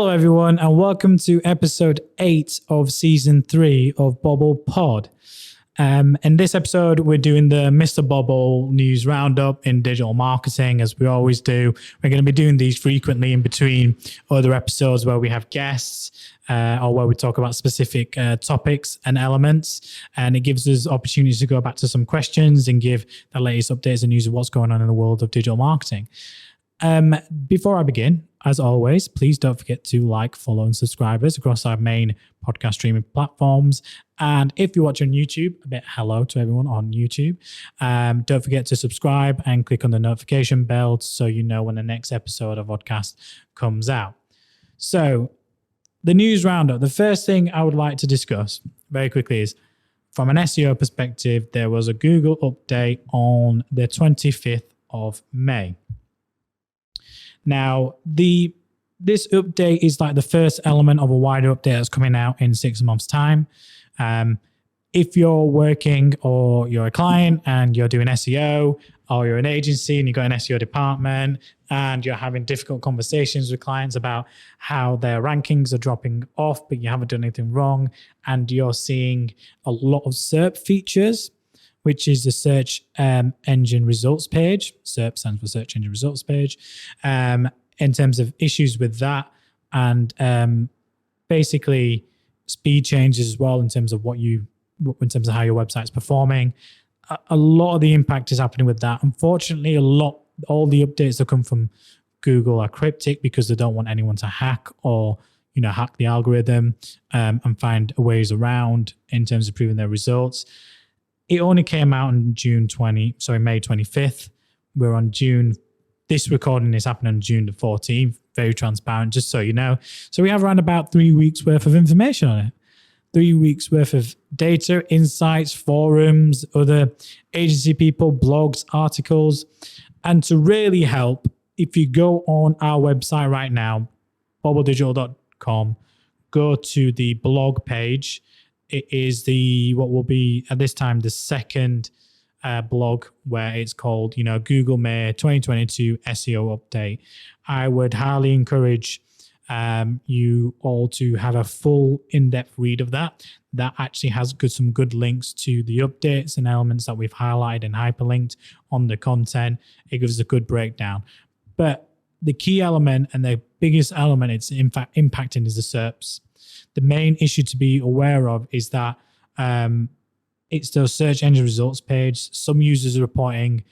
Hello, everyone, and welcome to episode 8 of season 3 of Bobble Pod. In this episode, we're doing the Mr. Bobble news roundup in digital marketing, as we always do. We're going to be doing these frequently in between other episodes where we have guests or where we talk about specific topics and elements. And it gives us opportunities to go back to some questions and give the latest updates and news of what's going on in the world of digital marketing. Before I begin, as always, please don't forget to like, follow, and subscribe us across our main podcast streaming platforms. And if you're watching on YouTube, a bit hello to everyone on YouTube. Don't forget to subscribe and click on the notification bell so you know when the next episode of podcast comes out. So, the news roundup. The first thing I would like to discuss very quickly is, from an SEO perspective, there was a Google update on the 25th of May. Now, this update is like the first element of a wider update that's coming out in 6 months' time. If you're working or you're a client and you're doing SEO, or you're an agency and you've got an SEO department and you're having difficult conversations with clients about how their rankings are dropping off, but you haven't done anything wrong, and you're seeing a lot of SERP features, which is the search engine results page. SERP stands for search engine results page. In terms of issues with that, and basically speed changes as well in terms of how your website's performing. A lot of the impact is happening with that. Unfortunately, all the updates that come from Google are cryptic because they don't want anyone to hack or hack the algorithm and find ways around in terms of proving their results. It only came out on May 25th. We're on June. This recording is happening on June the 14th. Very transparent, just so you know. So we have around about 3 weeks worth of information on it. 3 weeks worth of data, insights, forums, other agency people, blogs, articles. And to really help, if you go on our website right now, bobbledigital.com, go to the blog page. It is what will be at this time the second blog where it's called, Google May 2022 SEO update. I would highly encourage you all to have a full in-depth read of that. That actually has some good links to the updates and elements that we've highlighted and hyperlinked on the content. It gives a good breakdown. But the key element and the biggest element it's in fact impacting is the SERPs. The main issue to be aware of is that it's those search engine results page. Some users are reporting,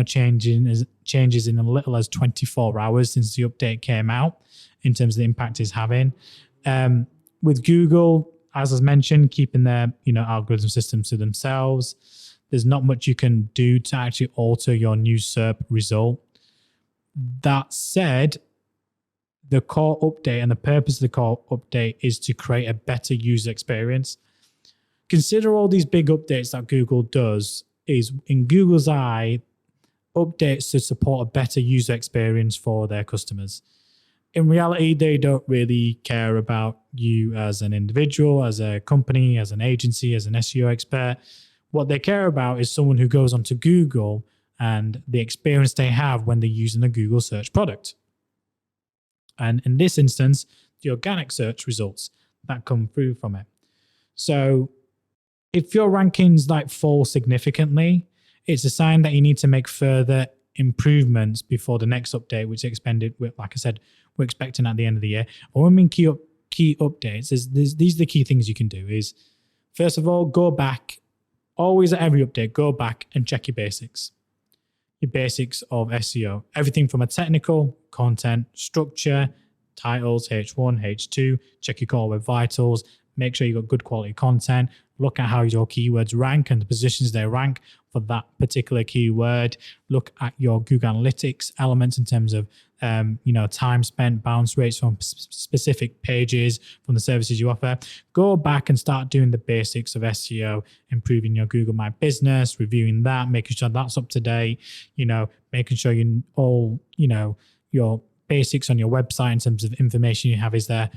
changes in as little as 24 hours since the update came out in terms of the impact it's having. With Google, as I mentioned, keeping their algorithm systems to themselves, there's not much you can do to actually alter your new SERP result. That said, the core update and the purpose of the core update is to create a better user experience. Consider all these big updates that Google does is, in Google's eye, updates to support a better user experience for their customers. In reality, they don't really care about you as an individual, as a company, as an agency, as an SEO expert. What they care about is someone who goes onto Google and the experience they have when they're using the Google search product. And in this instance, the organic search results that come through from it. So if your rankings fall significantly, it's a sign that you need to make further improvements before the next update, which expended, like I said, we're expecting at the end of the year. Or when I mean key updates, these are the key things you can do is, first of all, go back, always at every update, go back and check your basics. Your basics of SEO, everything from a technical, content, structure, titles, H1, H2, check your core web vitals, make sure you've got good quality content, look at how your keywords rank and the positions they rank for that particular keyword, look at your Google Analytics elements in terms of time spent, bounce rates from specific pages from the services you offer. Go back and start doing the basics of SEO, improving your Google My Business, reviewing that, making sure that's up to date, making sure your basics on your website in terms of information you have is there.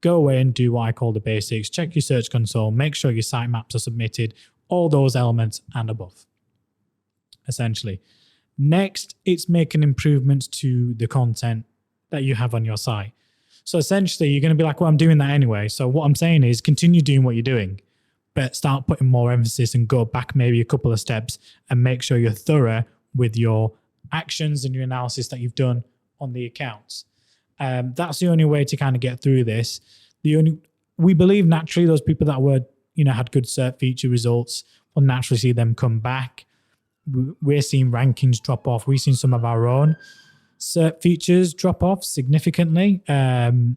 Go away and do what I call the basics. Check your search console, make sure your sitemaps are submitted, all those elements and above, essentially. Next, it's making improvements to the content that you have on your site. So essentially, you're going to be like, well, I'm doing that anyway. So what I'm saying is continue doing what you're doing, but start putting more emphasis and go back maybe a couple of steps and make sure you're thorough with your actions and your analysis that you've done on the accounts. That's the only way to kind of get through this. We believe naturally those people that were, had good SERP feature results, will naturally see them come back. We're seeing rankings drop off. We've seen some of our own SERP features drop off significantly. But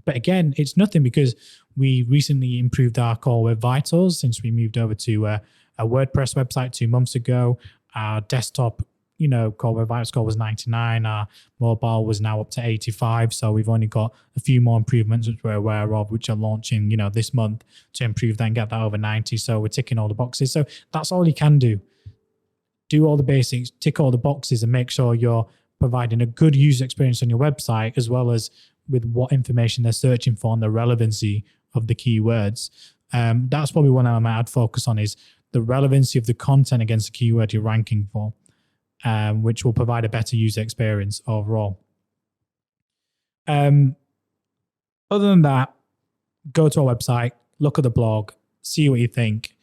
again, it's nothing because we recently improved our Core Web Vitals since we moved over to a WordPress website 2 months ago. Our desktop, Core Web Vitals score was 99. Our mobile was now up to 85. So we've only got a few more improvements which we're aware of, which are launching, this month to improve that and get that over 90. So we're ticking all the boxes. So that's all you can do. Do all the basics, tick all the boxes, and make sure you're providing a good user experience on your website, as well as with what information they're searching for and the relevancy of the keywords. That's probably one element I'd focus on, is the relevancy of the content against the keyword you're ranking for, which will provide a better user experience overall. Other than that, go to our website, look at the blog, see what you think,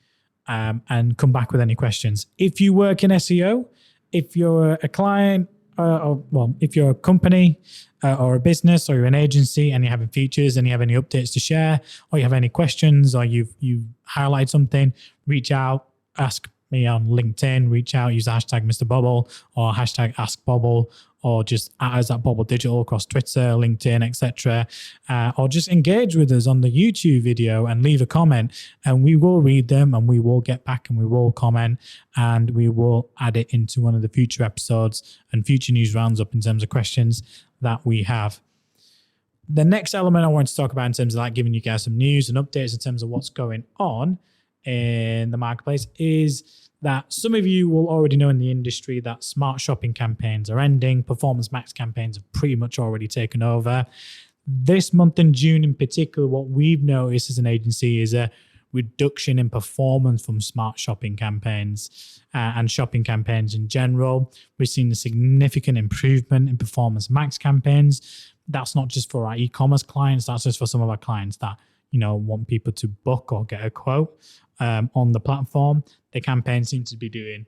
and come back with any questions. If you work in SEO, if you're a client, if you're a company or a business, or you're an agency and you're having features and you have any updates to share, or you have any questions, or you highlight something, reach out, ask me on LinkedIn, reach out, use the hashtag Mr Bobble or hashtag Ask Bobble, or just at us at Bobble Digital across Twitter, LinkedIn, etc. Or just engage with us on the YouTube video and leave a comment, and we will read them and we will get back and we will comment, and we will add it into one of the future episodes and future news roundup in terms of questions that we have. The next element I want to talk about in terms of like giving you guys some news and updates in terms of what's going on in the marketplace is that some of you will already know in the industry that smart shopping campaigns are ending. Performance Max campaigns have pretty much already taken over. This month in June in particular, what we've noticed as an agency is a reduction in performance from smart shopping campaigns and shopping campaigns in general. We've seen a significant improvement in Performance Max campaigns. That's not just for our e-commerce clients, that's just for some of our clients that want people to book or get a quote on the platform. The campaign seems to be doing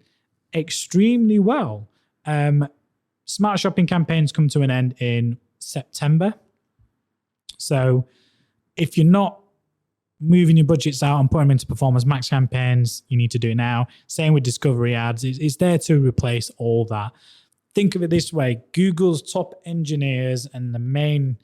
extremely well. Smart shopping campaigns come to an end in September. So if you're not moving your budgets out and putting them into Performance Max campaigns, you need to do it now. Same with discovery ads. It's there to replace all that. Think of it this way. Google's top engineers and the main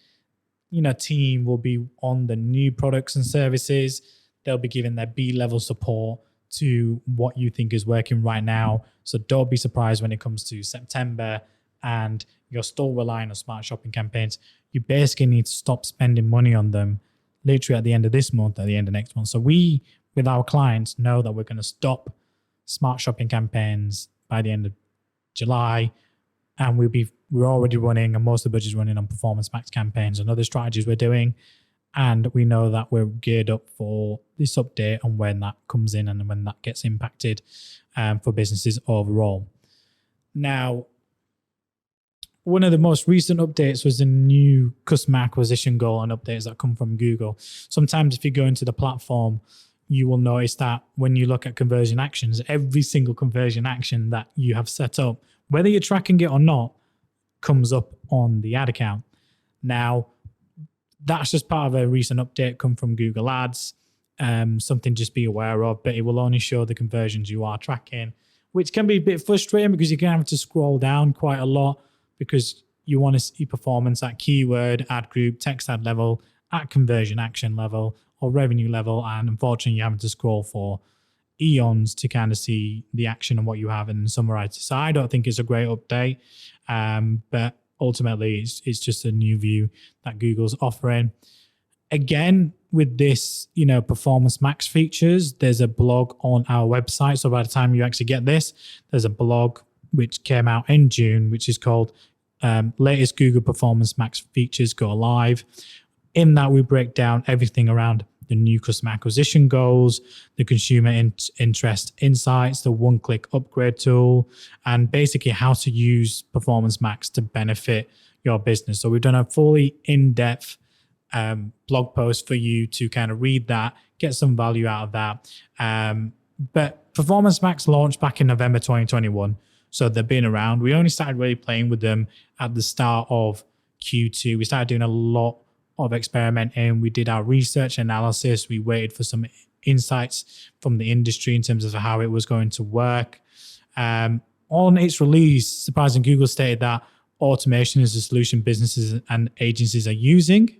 team will be on the new products and services. They'll be giving their B-level support to what you think is working right now. So don't be surprised when it comes to September and you're still relying on smart shopping campaigns. You basically need to stop spending money on them literally at the end of this month, at the end of next month. So we, with our clients, know that we're going to stop smart shopping campaigns by the end of July, and we're already running, and most of the budget is running on Performance Max campaigns and other strategies we're doing. And we know that we're geared up for this update and when that comes in and when that gets impacted for businesses overall. Now, one of the most recent updates was the new customer acquisition goal and updates that come from Google. Sometimes if you go into the platform, you will notice that when you look at conversion actions, every single conversion action that you have set up, whether you're tracking it or not, comes up on the ad account. Now, that's just part of a recent update come from Google Ads, something just be aware of, but it will only show the conversions you are tracking, which can be a bit frustrating because you can have to scroll down quite a lot because you want to see performance at keyword, ad group, text ad level, at conversion action level, or revenue level. And unfortunately, you're having to scroll for eons to kind of see the action and what you have and summarize it. So I don't think it's a great update, but ultimately it's just a new view that Google's offering. Again, with this, Performance Max features, there's a blog on our website. So by the time you actually get this, there's a blog which came out in June, which is called Latest Google Performance Max Features Go Live. In that, we break down everything around the new customer acquisition goals, the consumer interest insights, the one-click upgrade tool, and basically how to use Performance Max to benefit your business. So we've done a fully in-depth blog post for you to kind of read that, get some value out of that. But Performance Max launched back in November 2021. So they've been around. We only started really playing with them at the start of Q2. We started doing a lot of experimenting. We did our research analysis. We waited for some insights from the industry in terms of how it was going to work. On its release, surprisingly, Google stated that automation is a solution businesses and agencies are using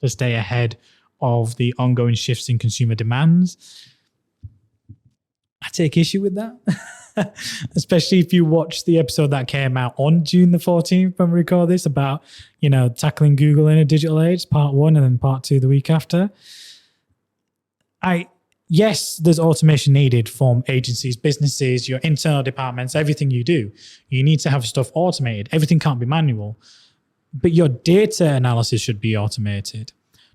to stay ahead of the ongoing shifts in consumer demands. I take issue with that, especially if you watch the episode that came out on June the 14th when we record this about, tackling Google in a digital age, part 1 and then part 2 the week after. Yes, there's automation needed from agencies, businesses, your internal departments, everything you do. You need to have stuff automated. Everything can't be manual. But your data analysis should be automated.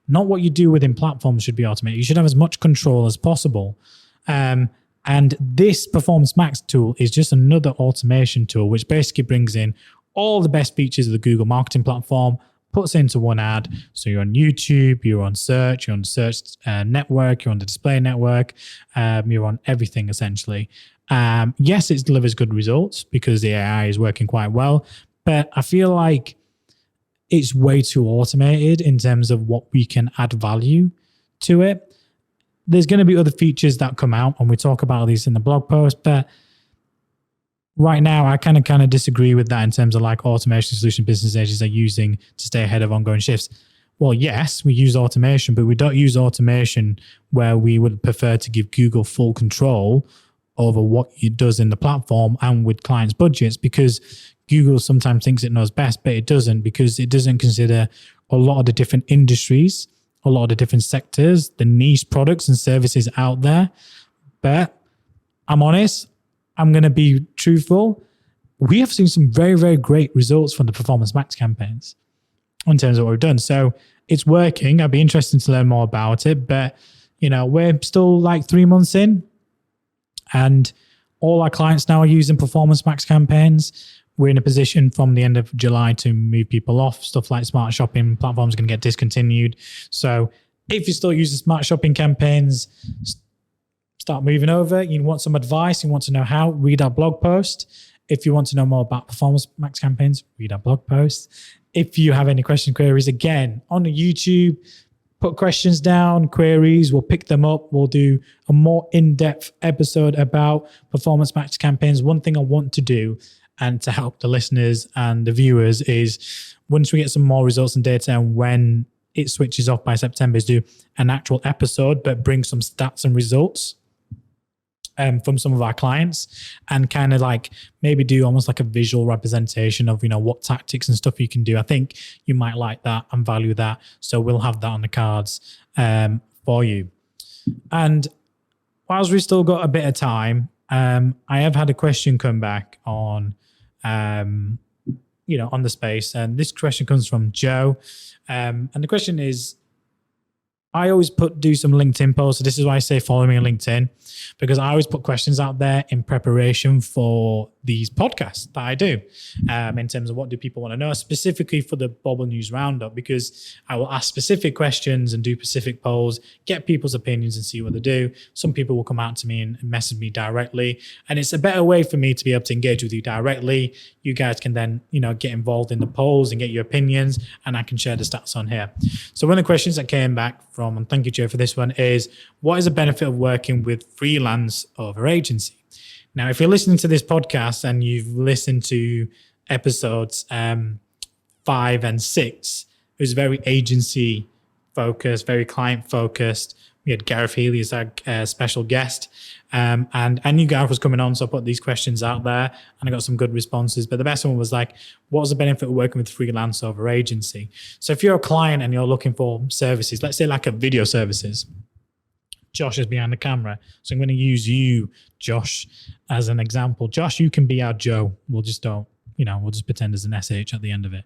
Not what you do within platforms should be automated. You should have as much control as possible. And this Performance Max tool is just another automation tool, which basically brings in all the best features of the Google marketing platform, puts it into one ad. So you're on YouTube, you're on search, you're on the search network, you're on the display network, you're on everything essentially. Yes, it delivers good results because the AI is working quite well, but I feel like it's way too automated in terms of what we can add value to it. There's going to be other features that come out, and we talk about these in the blog post, but right now I kind of disagree with that in terms of like automation solution business agencies are using to stay ahead of ongoing shifts. Well, yes, we use automation, but we don't use automation where we would prefer to give Google full control over what it does in the platform and with clients' budgets, because Google sometimes thinks it knows best, but it doesn't, because it doesn't consider a lot of the different industries, a lot of the different sectors, the niche products and services out there. But I'm honest, I'm going to be truthful. We have seen some very, very great results from the Performance Max campaigns in terms of what we've done. So it's working. I'd be interested to learn more about it. But, we're still like 3 months in, and all our clients now are using Performance Max campaigns. We're in a position from the end of July to move people off. Stuff like smart shopping platforms are going to get discontinued. So if you're still using smart shopping campaigns, start moving over. You want some advice, you want to know how, read our blog post. If you want to know more about Performance Max campaigns, read our blog post. If you have any questions, queries, again, on the YouTube, put questions down, queries, we'll pick them up. We'll do a more in-depth episode about Performance Max campaigns. One thing I want to do, and to help the listeners and the viewers, is once we get some more results and data, and when it switches off by September, is do an actual episode, but bring some stats and results from some of our clients, and kind of like maybe do almost like a visual representation of, what tactics and stuff you can do. I think you might like that and value that. So we'll have that on the cards for you. And whilst we've still got a bit of time, I have had a question come back on on the space. And this question comes from Joe. And the question is, I always do some LinkedIn posts. So this is why I say follow me on LinkedIn, because I always put questions out there in preparation for these podcasts that I do, in terms of what do people want to know, specifically for the Bobble News Roundup, because I will ask specific questions and do specific polls, get people's opinions and see what they do. Some people will come out to me and message me directly, and it's a better way for me to be able to engage with you directly. You guys can then, get involved in the polls and get your opinions, and I can share the stats on here. So one of the questions that came back from, and thank you, Joe, for this one, is what is the benefit of working with freelance over agency? Now, if you're listening to this podcast and you've listened to episodes 5 and 6, it was very agency focused, very client focused. We had Gareth Healy as our special guest, and I knew Gareth was coming on, so I put these questions out there and I got some good responses. But the best one was like, what was the benefit of working with freelance over agency? So if you're a client and you're looking for services, let's say like a video services, Josh is behind the camera. So I'm going to use you, Josh, as an example. Josh, you can be our Joe. We'll just pretend there's an SH at the end of it.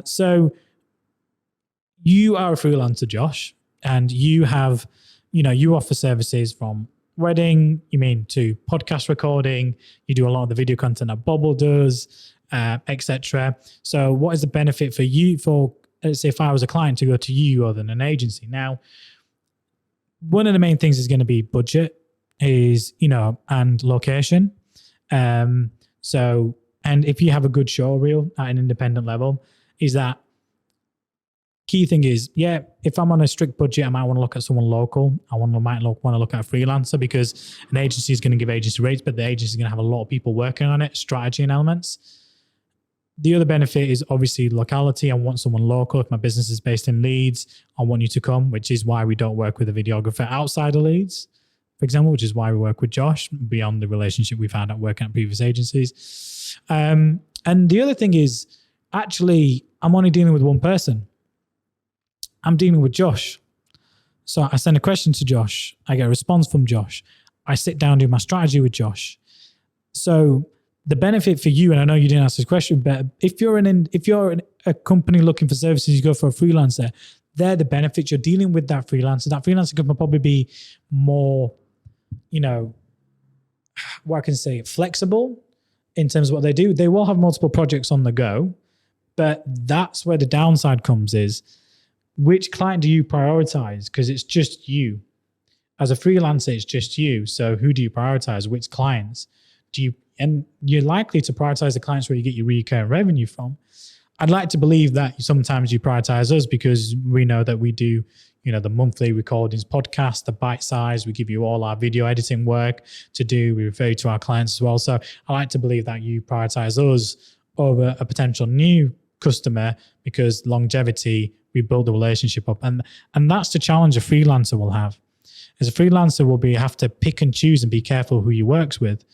So you are a freelancer, Josh, and you have, you offer services from wedding, to podcast recording. You do a lot of the video content that Bobble does. etc. So what is the benefit for you for, let's say if I was a client, to go to you rather than an agency? Now, one of the main things is going to be budget, and location. And if you have a good show reel at an independent level, is that key thing is, if I'm on a strict budget, I might want to look at someone local. I might want to look at a freelancer, because an agency is going to give agency rates, but the agency is going to have a lot of people working on it, strategy and elements. The other benefit is obviously locality. I want someone local. If my business is based in Leeds, I want you to come, which is why we don't work with a videographer outside of Leeds, for example, which is why we work with Josh beyond the relationship we've had at working at previous agencies. And the other thing is, actually, I'm only dealing with one person. I'm dealing with Josh. So I send a question to Josh. I get a response from Josh. I sit down, do my strategy with Josh. So the benefit for you, and I know you didn't ask this question, but if you're a company looking for services, you go for a freelancer, they're the benefits. You're dealing with that freelancer. That freelancer can probably be more, what I can say, flexible in terms of what they do. They will have multiple projects on the go, but that's where the downside comes is, which client do you prioritize? Because it's just you. As a freelancer, it's just you. So who do you prioritize? Which clients do you? And you're likely to prioritize the clients where you get your recurring revenue from. I'd like to believe that sometimes you prioritize us because we know that we do, the monthly recordings podcast, the bite size. We give you all our video editing work to do. We refer you to our clients as well. So I like to believe that you prioritize us over a potential new customer, because longevity, we build the relationship up. And that's the challenge a freelancer will have. As a freelancer will have to pick and choose and be careful who he works with,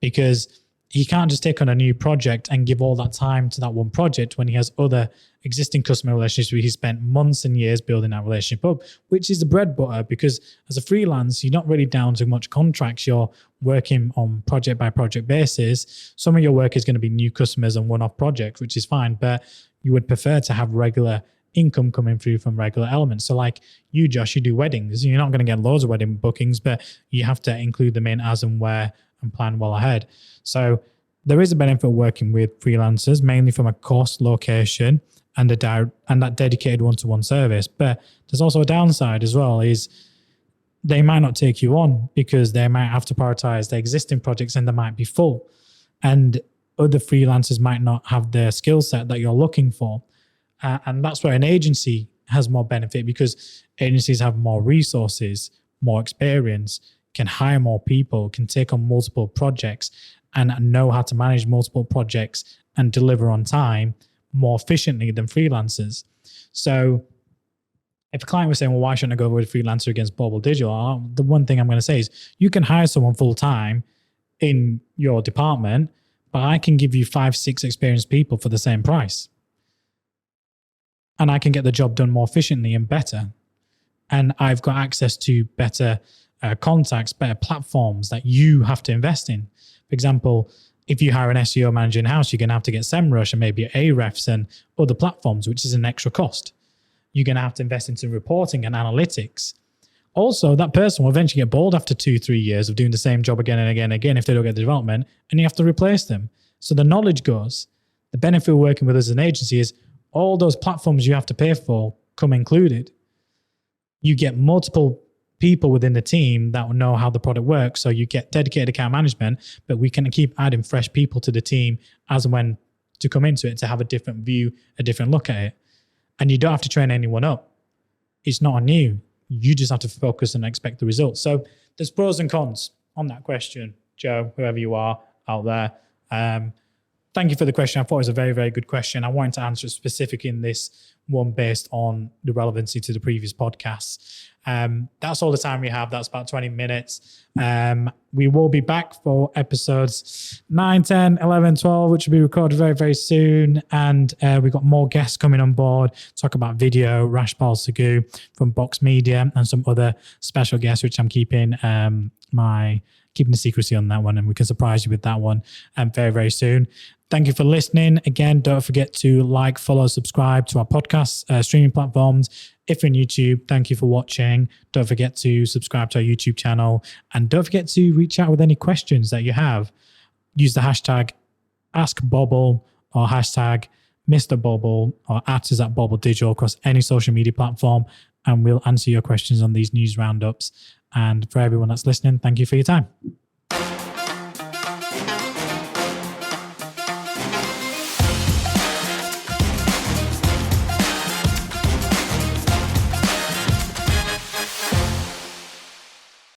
because he can't just take on a new project and give all that time to that one project when he has other existing customer relationships where he spent months and years building that relationship up, which is the bread butter. Because as a freelance, you're not really down to much contracts. You're working on project by project basis. Some of your work is going to be new customers and one-off projects, which is fine, but you would prefer to have regular income coming through from regular elements. So like you, Josh, you do weddings. You're not going to get loads of wedding bookings, but you have to include them in as and where and plan well ahead. So there is a benefit of working with freelancers, mainly from a cost, location, and that dedicated one-to-one service. But there's also a downside as well, is they might not take you on because they might have to prioritize their existing projects and they might be full. And other freelancers might not have the skill set that you're looking for. And that's where an agency has more benefit, because agencies have more resources, more experience, can hire more people, can take on multiple projects, and know how to manage multiple projects and deliver on time more efficiently than freelancers. So if a client was saying, well, why shouldn't I go with a freelancer against Bobble Digital? The one thing I'm going to say is, you can hire someone full time in your department, but I can give you 5-6 experienced people for the same price. And I can get the job done more efficiently and better. And I've got access to better contacts, better platforms that you have to invest in. For example, if you hire an SEO manager in-house, you're going to have to get SEMrush and maybe Ahrefs and other platforms, which is an extra cost. You're going to have to invest into reporting and analytics. Also, that person will eventually get bored after 2-3 years of doing the same job again and again and again if they don't get the development, and you have to replace them. So the knowledge goes. The benefit of working with us as an agency is all those platforms you have to pay for come included. You get multiple people within the team that will know how the product works. So you get dedicated account management, but we can keep adding fresh people to the team as and when to come into it, to have a different view, a different look at it. And you don't have to train anyone up. It's not on you. You just have to focus and expect the results. So there's pros and cons on that question, Joe, whoever you are out there. Thank you for the question. I thought it was a very, very good question. I wanted to answer it specifically in this one based on the relevancy to the previous podcasts. That's all the time we have. That's about 20 minutes. We will be back for episodes 9, 10, 11, 12, which will be recorded very, very soon. And we've got more guests coming on board, talk about video, Rashpal Sagu from Box Media, and some other special guests, which I'm keeping keeping the secrecy on that one, and we can surprise you with that one very, very soon. Thank you for listening. Again, don't forget to like, follow, subscribe to our podcast streaming platforms. If you're on YouTube, thank you for watching. Don't forget to subscribe to our YouTube channel, and don't forget to reach out with any questions that you have. Use the hashtag AskBobble or hashtag Mr Bobble or @Bobble Digital across any social media platform, and we'll answer your questions on these news roundups. And for everyone that's listening, thank you for your time.